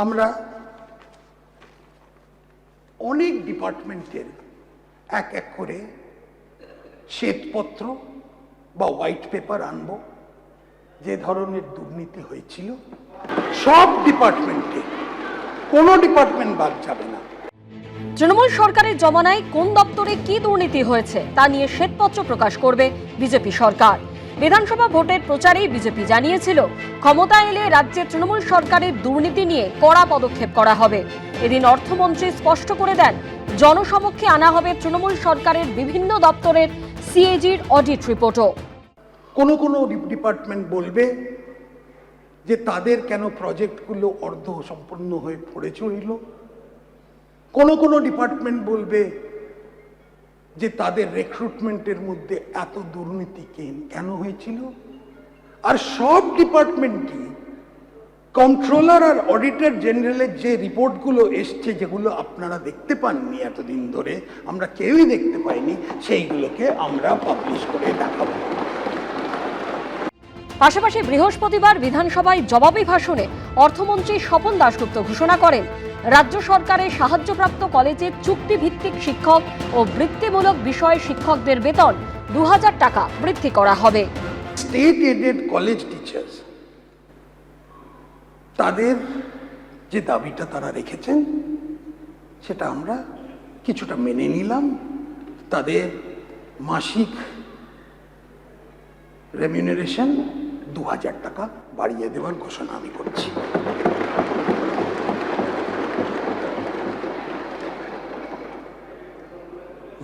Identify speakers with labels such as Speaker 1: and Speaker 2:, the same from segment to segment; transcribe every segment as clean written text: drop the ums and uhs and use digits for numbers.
Speaker 1: আমরা অনেক ডিপার্টমেন্টের এক এক করে শ্বেতপত্র বা হোয়াইট পেপার আনব, যে ধরনের দুর্নীতি হয়েছিল সব ডিপার্টমেন্টে, কোনো ডিপার্টমেন্ট বাদ যাবে না।
Speaker 2: তৃণমূল সরকারের জমানায় কোন দপ্তরে কি দুর্নীতি হয়েছে তা নিয়ে শ্বেতপত্র প্রকাশ করবে বিজেপি সরকার। বিধানসভা ভোটের প্রচারেই বিজেপি জানিয়েছিল ক্ষমতা এলে রাজ্যে তৃণমূল সরকারের দুর্নীতি নিয়ে কড়া পদক্ষেপ করা হবে। এদিন অর্থমন্ত্রী স্পষ্ট করে দেন, জনসমক্ষে আনা হবে তৃণমূল সরকারের বিভিন্ন দপ্তরের সিএজির অডিট রিপোর্টও।
Speaker 1: কোনো কোনো ডিপার্টমেন্ট বলবে যে তাদের কেন প্রজেক্টগুলো অর্ধ সম্পূর্ণ হয়ে পড়ে চলল, কোনো কোনো ডিপার্টমেন্ট বলবে যে তাদের রিক্রুটমেন্টের মধ্যে এত দুর্নীতি কেন হয়েছিল। আর সব ডিপার্টমেন্টই কন্ট্রোলার আর অডিটর জেনারেলের যে রিপোর্টগুলো এসছে, যেগুলো আপনারা দেখতে পাননি এতদিন ধরে, আমরা কেউই দেখতে পাইনি, সেইগুলোকে আমরা পাবলিশ করে দেখাবো।
Speaker 2: পাশাপাশি বৃহস্পতিবার বিধানসভায় জবাবি ভাষণে অর্থমন্ত্রী স্বপন দাশগুপ্ত ঘোষণা করেন, রাজ্য সরকারের সাহায্যপ্রাপ্ত কলেজে চুক্তিভিত্তিক শিক্ষক ও বৃত্তিমূলক বিষয়ে শিক্ষকদের বেতন 2000 টাকা বৃদ্ধি করা হবে।
Speaker 1: স্টেট এডেড কলেজ টিচার্স তাদের যে দাবিটা তারা রেখেছেন সেটা আমরা কিছুটা মেনে নিলাম। তাদের মাসিক রেমিউনারেশন 2000 টাকা বাড়িয়ে দেওয়ার ঘোষণা আমি করছি।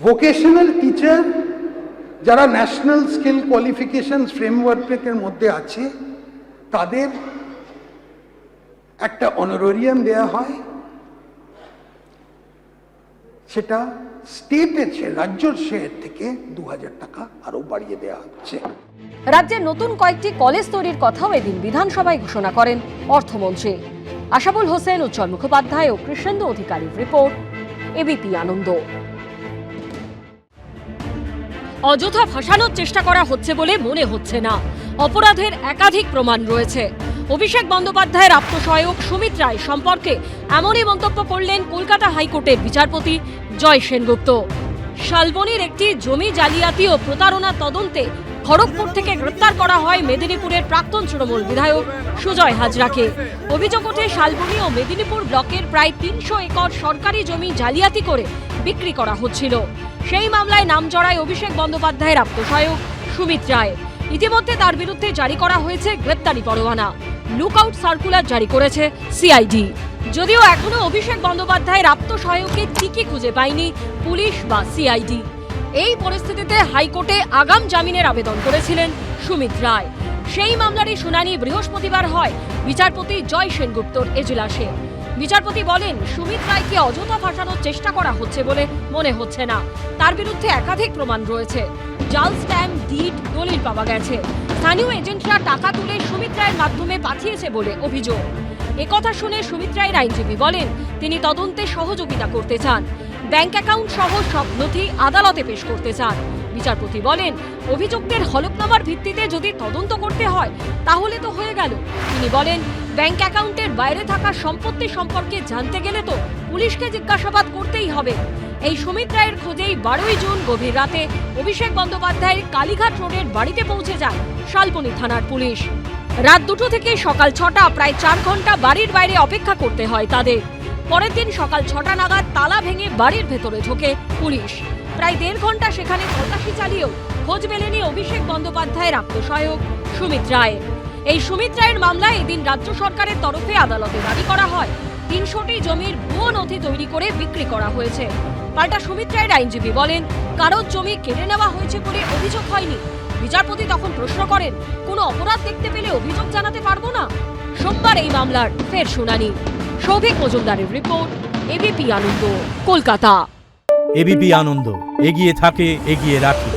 Speaker 1: ভোকেশনাল টিচার যারা ন্যাশনাল স্কিল কোয়ালিফিকেশন ফ্রেমওয়ার্কের মধ্যে আছে, তাদের একটা অনারেরিয়াম দেয়া হয়, সেটা স্টেটের রাজ্যের শেয়ার থেকে 2000 টাকা আরো বাড়িয়ে দেওয়া হচ্ছে।
Speaker 2: রাজ্যে নতুন কয়েকটি কলেজ তৈরির কথাও এদিন বিধানসভায় ঘোষণা করেন অর্থমন্ত্রী। আশাবুল হোসেন, উজ্জ্বল মুখোপাধ্যায় ও কৃষ্ণেন্দু অধিকারীর রিপোর্ট, এবিপি আনন্দ। অযথা ফাঁসানোর চেষ্টা করা হচ্ছে বলে মনে হচ্ছে না। অপরাধের একাধিক প্রমাণ রয়েছে। অভিষেক বন্দ্যোপাধ্যায়ের আত্মসহায়ক সুমিত রায় সম্পর্কে এমনই মন্তব্য করলেন কলকাতা হাইকোর্টের বিচারপতি জয় সেনগুপ্ত। শালবনীর একটি জমি জালিয়াতি ও প্রতারণা তদন্তে খড়গপুর থেকে গ্রেপ্তার করা হয় মেদিনীপুরের প্রাক্তন তৃণমূল বিধায়ক সুজয় হাজরাকে। অভিযোগ ওঠে, শালবনী ও মেদিনীপুর ব্লকের প্রায় 300 একর সরকারি জমি জালিয়াতি করে বিক্রি করা হচ্ছিল। সেই মামলায় নাম জড়ায় অভিষেক বন্দ্যোপাধ্যায়ের আত্মসহায়ক সুমিত রায়। ইতিমধ্যে তার বিরুদ্ধে জারি করা হয়েছে গ্রেপ্তারি পরোয়ানা। লুকআউট সার্কুলার জারি করেছে সিআইডি। যদিও এখনো অভিষেক বন্দ্যোপাধ্যায়ের আত্মসহায়ককে ঠিকই খুঁজে পায়নি পুলিশ বা সিআইডি। এই পরিস্থিতিতে হাইকোর্টে আগাম জামিনের আবেদন করেছিলেন সুমিত রায়। সেই মামলারই শুনানি বৃহস্পতিবার হয় বিচারপতি জয় সেনগুপ্তর এজলাসে। বিচারপতি বলেন, সুমিত রায়কে অযথা ফাঁসানোর চেষ্টা করা হচ্ছে বলে মনে হচ্ছে না। তার বিরুদ্ধে একাধিক প্রমাণ রয়েছে। জাল স্ট্যাম্প, ডিড, দলিল পাওয়া গেছে। স্থানীয় এজেন্টরা টাকা তুলে সুমিত রায়ের মাধ্যমে পাঠিয়েছে বলে অভিযোগ। একথা শুনে সুমিত রায়ের আইনজীবী বলেন, তিনি তদন্তে সহযোগিতা করতে চান। ব্যাংক অ্যাকাউন্ট সহ সব নথি আদালতে পেশ করতে চান। বিচারপতি বলেন, অভিযুক্তের হলফনামার ভিত্তিতে যদি তদন্ত করতে হয় তাহলে তো হয়ে গেল। তিনি বলেন, ব্যাংক অ্যাকাউন্টের বাইরে থাকা সম্পত্তি সম্পর্কে জানতে গেলে তো পুলিশকে জিজ্ঞাসাবাদ করতেই হবে। এই সুমিত রায়ের খোঁজেই 12ই জুন গভীর রাতে অভিষেক বন্দ্যোপাধ্যায়ের কালীঘাট রোডের বাড়িতে পৌঁছে যায় শালবনী থানার পুলিশ। রাত 2টো থেকে সকাল 6টা, প্রায় 4 ঘন্টা বাড়ির বাইরে অপেক্ষা করতে হয় তাদের। পরের দিন সকাল 6টা নাগাদ তালা ভেঙে বাড়ির ভেতরে ঢোকে পুলিশ। প্রায় 1.5 ঘন্টা সেখানে তল্লাশি চালিয়েও খোঁজ মেলেনি অভিষেক বন্দ্যোপাধ্যায়ের আত্মসহায়ক সুমিত রায়। এই সুমিত রায়ের মামলায় এদিন রাজ্য সরকারের তরফে আদালতে দাবি করা হয় 300টি জমির ভুয়ো নথি তৈরি করে বিক্রি করা হয়েছে। পাল্টা সুমিত রায়ের আইনজীবী বলেন, কারোর জমি কেড়ে নেওয়া হয়েছে বলে অভিযোগ হয়নি। বিচারপতি তখন প্রশ্ন করেন, কোনো অপরাধ দেখতে পেলে অভিযোগ জানাতে পারবো না? সোমবার এই মামলার ফের শুনানি। সৌভিক মজুমদারের রিপোর্ট, এবিপি আনন্দ, কলকাতা।
Speaker 3: এবিপি আনন্দ এগিয়ে থাকে, এগিয়ে রাখে।